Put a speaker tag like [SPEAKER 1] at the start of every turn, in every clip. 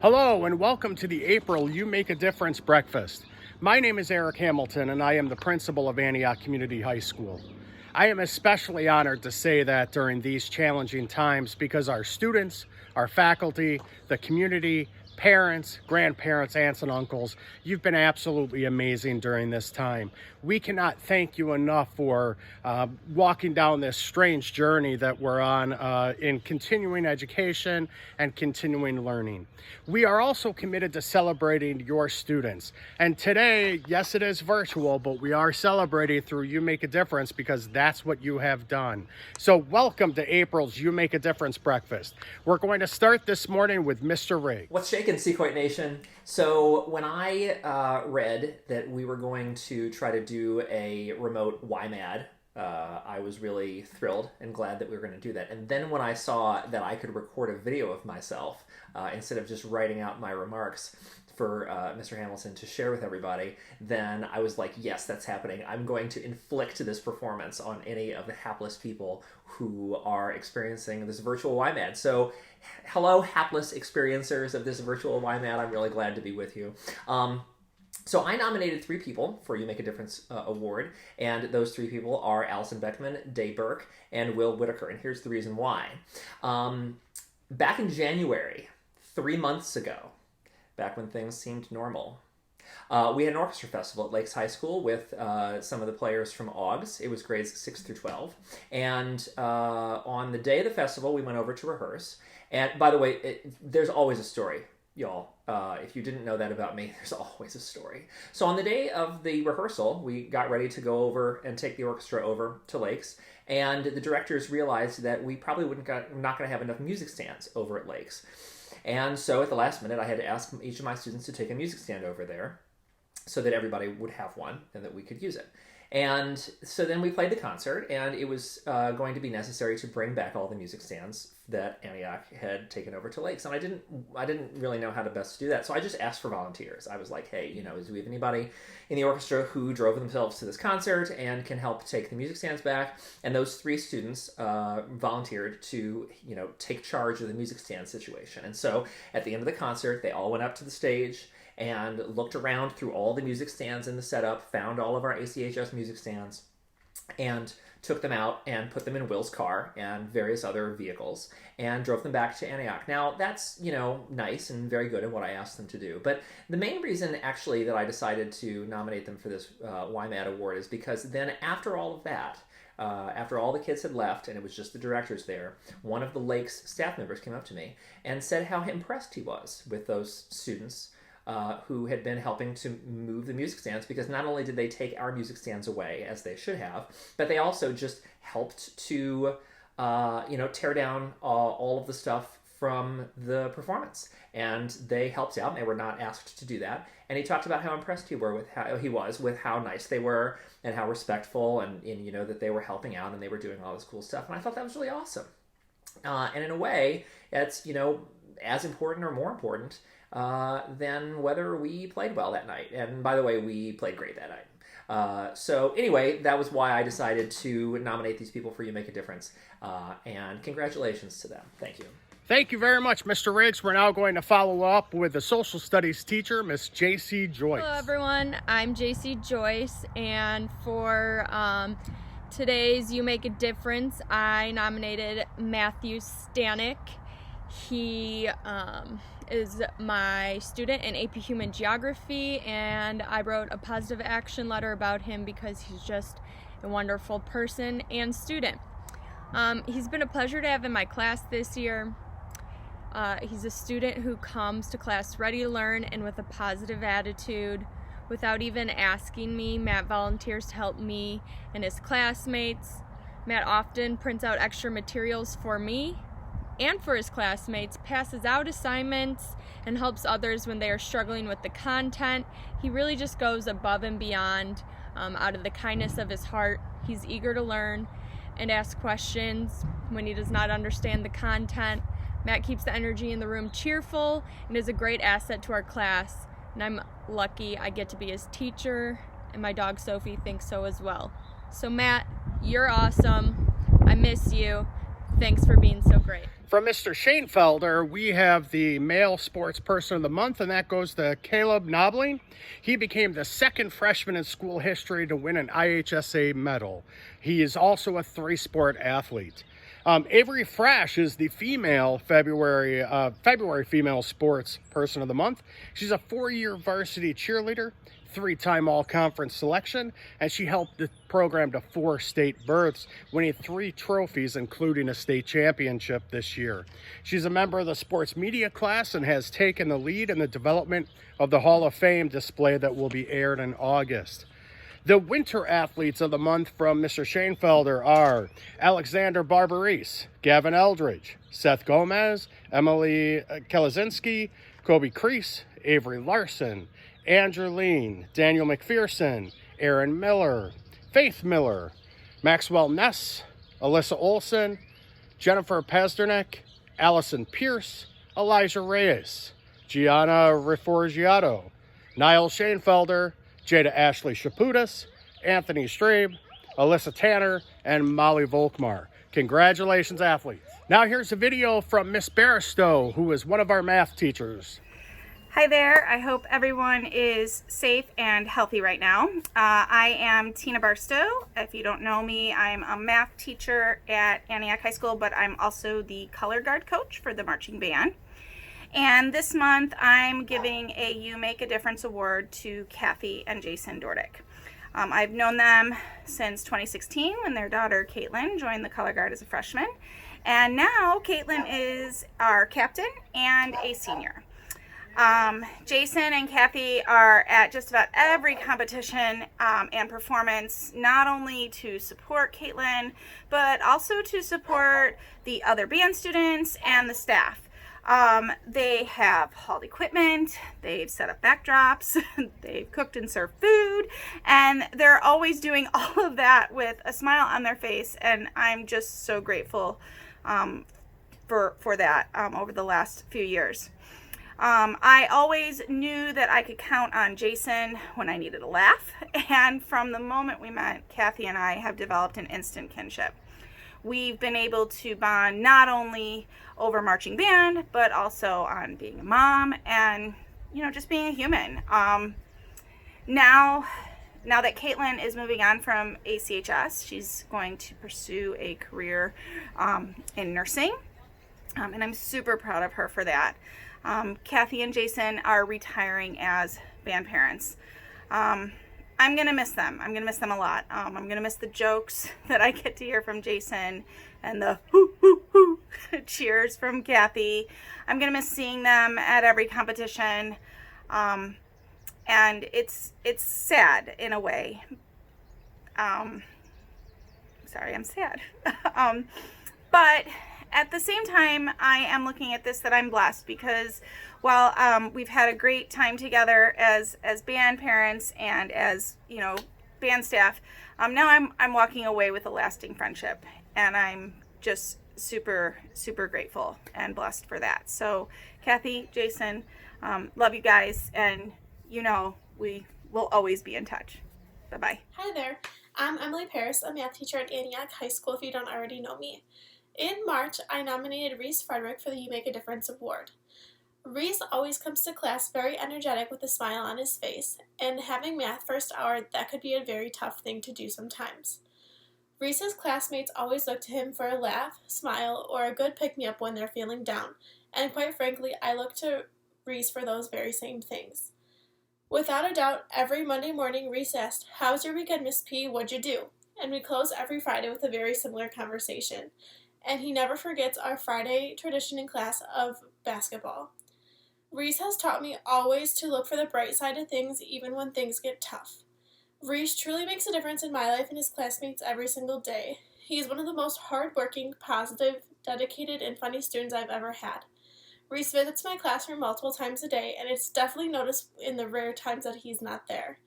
[SPEAKER 1] Hello and welcome to the April You Make a Difference breakfast. My name is Eric Hamilton and I am the principal of Antioch Community High School. I am especially honored to say that during these challenging times because our students, our faculty, the community, parents, grandparents, aunts and uncles, you've been absolutely amazing during this time. We cannot thank you enough for walking down this strange journey that we're on in continuing education and continuing learning. We are also committed to celebrating your students. And today, yes, it is virtual, but we are celebrating through You Make a Difference because that's what you have done. So welcome to April's You Make a Difference breakfast. We're going to start this morning with Mr. Riggs.
[SPEAKER 2] What's shaking, Sequoia Nation? So when I read that we were going to try to do a remote YMAD, I was really thrilled and glad that we were going to do that. And then when I saw that I could record a video of myself instead of just writing out my remarks for Mr. Hamilton to share with everybody, then I was like, yes, that's happening. I'm going to inflict this performance on any of the hapless people who are experiencing this virtual YMAD. So hello, hapless experiencers of this virtual YMAD. I'm really glad to be with you. So I nominated 3 people for You Make a Difference award, and those 3 people are Allison Beckman, Dave Burke, and Will Whitaker, and here's the reason why. Back in January, 3 months ago, back when things seemed normal, we had an orchestra festival at Lakes High School with some of the players from AUGS. It was grades 6 through 12, and on the day of the festival, we went over to rehearse, and by the way, there's always a story. Y'all, if you didn't know that about me, there's always a story. So on the day of the rehearsal, we got ready to go over and take the orchestra over to Lakes, and the directors realized that we probably not going to have enough music stands over at Lakes. And so at the last minute, I had to ask each of my students to take a music stand over there so that everybody would have one and that we could use it. And so then we played the concert, and it was going to be necessary to bring back all the music stands that Antioch had taken over to Lakes. And I didn't really know how to best do that, so I just asked for volunteers. I was like, hey, do we have anybody in the orchestra who drove themselves to this concert and can help take the music stands back? And those 3 students volunteered to, take charge of the music stand situation. And so at the end of the concert, they all went up to the stage and looked around through all the music stands in the setup, found all of our ACHS music stands, and took them out and put them in Will's car and various other vehicles and drove them back to Antioch. Now, that's, nice and very good at what I asked them to do. But the main reason, actually, that I decided to nominate them for this YMAD award is because then after all of that, after all the kids had left and it was just the directors there, one of the Lakes staff members came up to me and said how impressed he was with those students who had been helping to move the music stands, because not only did they take our music stands away, as they should have, but they also just helped to, tear down all of the stuff from the performance. And they helped out, and they were not asked to do that. And he talked about how impressed he was with how nice they were and how respectful and that they were helping out and they were doing all this cool stuff. And I thought that was really awesome. And in a way, it's, as important or more important than whether we played well that night. And by the way, we played great that night. So anyway, that was why I decided to nominate these people for You Make a Difference. And congratulations to them. Thank you.
[SPEAKER 1] Thank you very much, Mr. Riggs. We're now going to follow up with the social studies teacher, Miss J.C. Joyce.
[SPEAKER 3] Hello, everyone. I'm J.C. Joyce, and for today's You Make a Difference, I nominated Matthew Stanek. He is my student in AP Human Geography, and I wrote a positive action letter about him because he's just a wonderful person and student. He's been a pleasure to have in my class this year. He's a student who comes to class ready to learn and with a positive attitude. Without even asking me, Matt volunteers to help me and his classmates. Matt often prints out extra materials for me and for his classmates, passes out assignments, and helps others when they are struggling with the content. He really just goes above and beyond out of the kindness of his heart. He's eager to learn and ask questions when he does not understand the content. Matt keeps the energy in the room cheerful and is a great asset to our class. And I'm lucky I get to be his teacher, and my dog Sophie thinks so as well. So Matt, you're awesome. I miss you. Thanks for being so great.
[SPEAKER 1] From Mr. Shanefelder, we have the Male Sports Person of the Month, and that goes to Caleb Knobling. He became the second freshman in school history to win an IHSA medal. He is also a three-sport athlete. Avery Frash is the February Female Sports Person of the Month. She's a 4-year varsity cheerleader, 3-time all-conference selection, and she helped the program to 4 state berths, winning 3 trophies, including a state championship this year. She's a member of the sports media class and has taken the lead in the development of the Hall of Fame display that will be aired in August. The winter athletes of the month from Mr. Shanefelder are Alexander Barbarese, Gavin Eldridge, Seth Gomez, Emily Kelazinski, Kobe Crease, Avery Larson, Andrew Lean, Daniel McPherson, Aaron Miller, Faith Miller, Maxwell Ness, Alyssa Olson, Jennifer Pazdernek, Allison Pierce, Elijah Reyes, Gianna Riforgiato, Niall Shanefelder, Jada Ashley Shaputis, Anthony Strabe, Alyssa Tanner, and Molly Volkmar. Congratulations, athletes. Now here's a video from Miss Barstow, who is one of our math teachers.
[SPEAKER 4] Hi there, I hope everyone is safe and healthy right now. I am Tina Barstow. If you don't know me, I'm a math teacher at Antioch High School, but I'm also the color guard coach for the marching band. And this month I'm giving a You Make a Difference award to Kathy and Jason Dordick. I've known them since 2016 when their daughter Caitlin joined the color guard as a freshman. And now Caitlin is our captain and a senior. Jason and Kathy are at just about every competition and performance, not only to support Caitlin, but also to support the other band students and the staff. They have hauled equipment, they've set up backdrops, they've cooked and served food, and they're always doing all of that with a smile on their face, and I'm just so grateful for that over the last few years. I always knew that I could count on Jason when I needed a laugh, and from the moment we met, Kathy and I have developed an instant kinship. We've been able to bond not only over marching band, but also on being a mom and, just being a human. Now that Caitlin is moving on from ACHS, she's going to pursue a career in nursing, and I'm super proud of her for that. Kathy and Jason are retiring as band parents. I'm going to miss them. I'm going to miss them a lot. I'm going to miss the jokes that I get to hear from Jason and the hoo, hoo, hoo cheers from Kathy. I'm going to miss seeing them at every competition. And it's sad in a way. Sorry, I'm sad. But at the same time, I am looking at this that I'm blessed because while we've had a great time together as band parents and as band staff, now I'm walking away with a lasting friendship, and I'm just super grateful and blessed for that. So Kathy, Jason, love you guys, and we will always be in touch. Bye-bye.
[SPEAKER 5] Hi there, I'm Emily Paris, a math teacher at Antioch High School if you don't already know me. In March, I nominated Reese Frederick for the You Make a Difference award. Reese always comes to class very energetic with a smile on his face, and having math first hour, that could be a very tough thing to do sometimes. Reese's classmates always look to him for a laugh, smile, or a good pick-me-up when they're feeling down, and quite frankly, I look to Reese for those very same things. Without a doubt, every Monday morning, Reese asked, "How's your weekend, Miss P? What'd you do?" And we close every Friday with a very similar conversation. And he never forgets our Friday tradition in class of basketball. Reese has taught me always to look for the bright side of things even when things get tough. Reese truly makes a difference in my life and his classmates every single day. He is one of the most hardworking, positive, dedicated, and funny students I've ever had. Reese visits my classroom multiple times a day, and it's definitely noticed in the rare times that he's not there.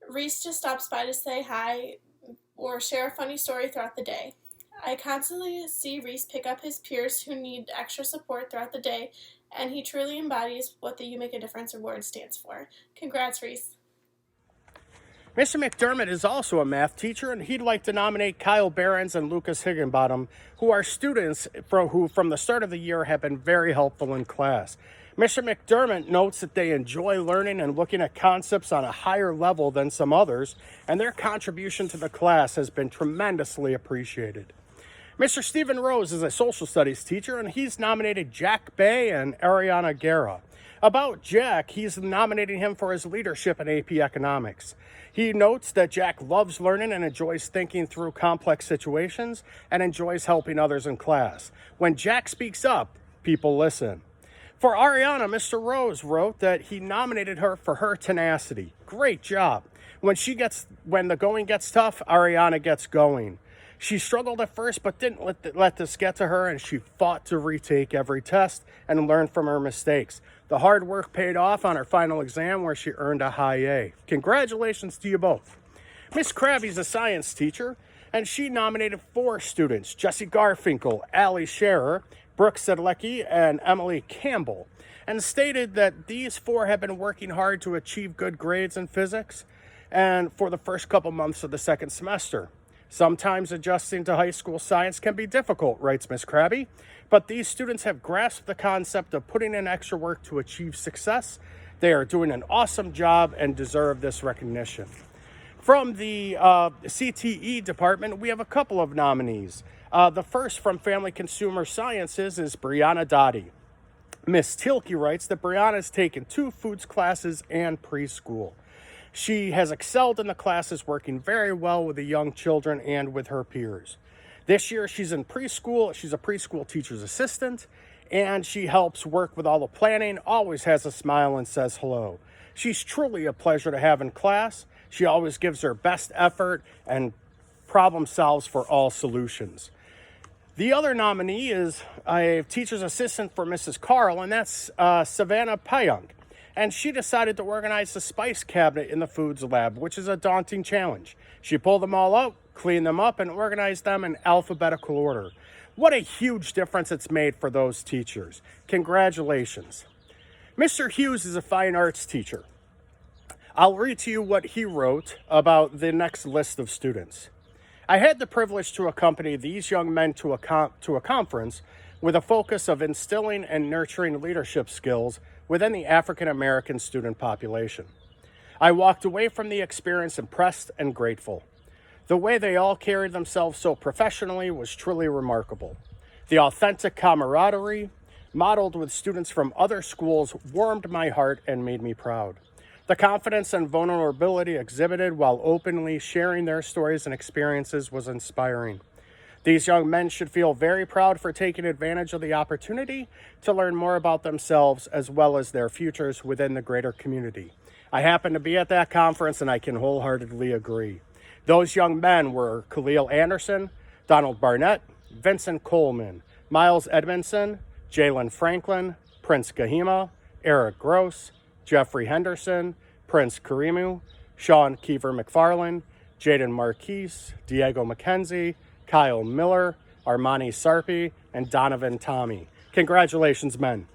[SPEAKER 5] Reese just stops by to say hi or share a funny story throughout the day. I constantly see Reese pick up his peers who need extra support throughout the day, and he truly embodies what the You Make a Difference award stands for. Congrats, Reese.
[SPEAKER 1] Mr. McDermott is also a math teacher, and he'd like to nominate Kyle Behrens and Lucas Higginbottom, who are students who from the start of the year have been very helpful in class. Mr. McDermott notes that they enjoy learning and looking at concepts on a higher level than some others, and their contribution to the class has been tremendously appreciated. Mr. Stephen Rose is a social studies teacher, and he's nominated Jack Bay and Ariana Guerra. About Jack, he's nominating him for his leadership in AP Economics. He notes that Jack loves learning and enjoys thinking through complex situations and enjoys helping others in class. When Jack speaks up, people listen. For Ariana, Mr. Rose wrote that he nominated her for her tenacity. Great job. When the going gets tough, Ariana gets going. She struggled at first, but didn't let this get to her, and she fought to retake every test and learn from her mistakes. The hard work paid off on her final exam, where she earned a high A. Congratulations to you both. Miss Krabby's a science teacher, and she nominated 4 students: Jessie Garfinkel, Allie Scherer, Brooke Sedlecki, and Emily Campbell, and stated that these 4 have been working hard to achieve good grades in physics and for the first couple months of the second semester. Sometimes adjusting to high school science can be difficult, writes Miss Krabby, but these students have grasped the concept of putting in extra work to achieve success. They are doing an awesome job and deserve this recognition. From the CTE department, we have a couple of nominees. The first from Family Consumer Sciences is Brianna Dottie. Miss Tilke writes that Brianna has taken 2 foods classes and preschool. She has excelled in the classes, working very well with the young children and with her peers. This year, she's in preschool. She's a preschool teacher's assistant, and she helps work with all the planning, always has a smile and says hello. She's truly a pleasure to have in class. She always gives her best effort and problem solves for all solutions. The other nominee is a teacher's assistant for Mrs. Carl, and that's Savannah Payunk. And she decided to organize the spice cabinet in the foods lab, which is a daunting challenge. She pulled them all out, cleaned them up, and organized them in alphabetical order. What a huge difference it's made for those teachers. Congratulations. Mr. Hughes is a fine arts teacher. I'll read to you what he wrote about the next list of students. I had the privilege to accompany these young men to a conference with a focus of instilling and nurturing leadership skills within the African American student population. I walked away from the experience impressed and grateful. The way they all carried themselves so professionally was truly remarkable. The authentic camaraderie modeled with students from other schools warmed my heart and made me proud. The confidence and vulnerability exhibited while openly sharing their stories and experiences was inspiring. These young men should feel very proud for taking advantage of the opportunity to learn more about themselves as well as their futures within the greater community. I happened to be at that conference, and I can wholeheartedly agree. Those young men were Khalil Anderson, Donald Barnett, Vincent Coleman, Miles Edmondson, Jalen Franklin, Prince Gahima, Eric Gross, Jeffrey Henderson, Prince Karimu, Sean Kiefer McFarland, Jaden Marquise, Diego McKenzie, Kyle Miller, Armani Sarpi, and Donovan Tommy. Congratulations, men.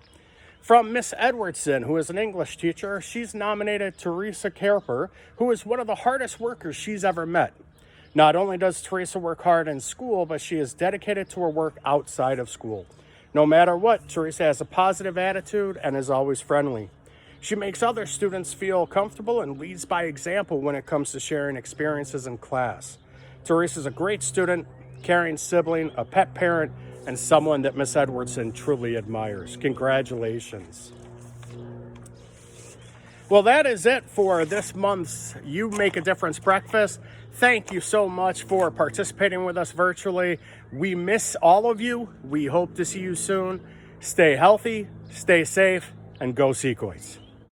[SPEAKER 1] From Miss Edwardson, who is an English teacher, she's nominated Teresa Kerper, who is one of the hardest workers she's ever met. Not only does Teresa work hard in school, but she is dedicated to her work outside of school. No matter what, Teresa has a positive attitude and is always friendly. She makes other students feel comfortable and leads by example when it comes to sharing experiences in class. Teresa's a great student, caring sibling, a pet parent, and someone that Miss Edwardson truly admires. Congratulations. Well, that is it for this month's You Make a Difference breakfast. Thank you so much for participating with us virtually. We miss all of you. We hope to see you soon. Stay healthy, stay safe, and go Sequoias.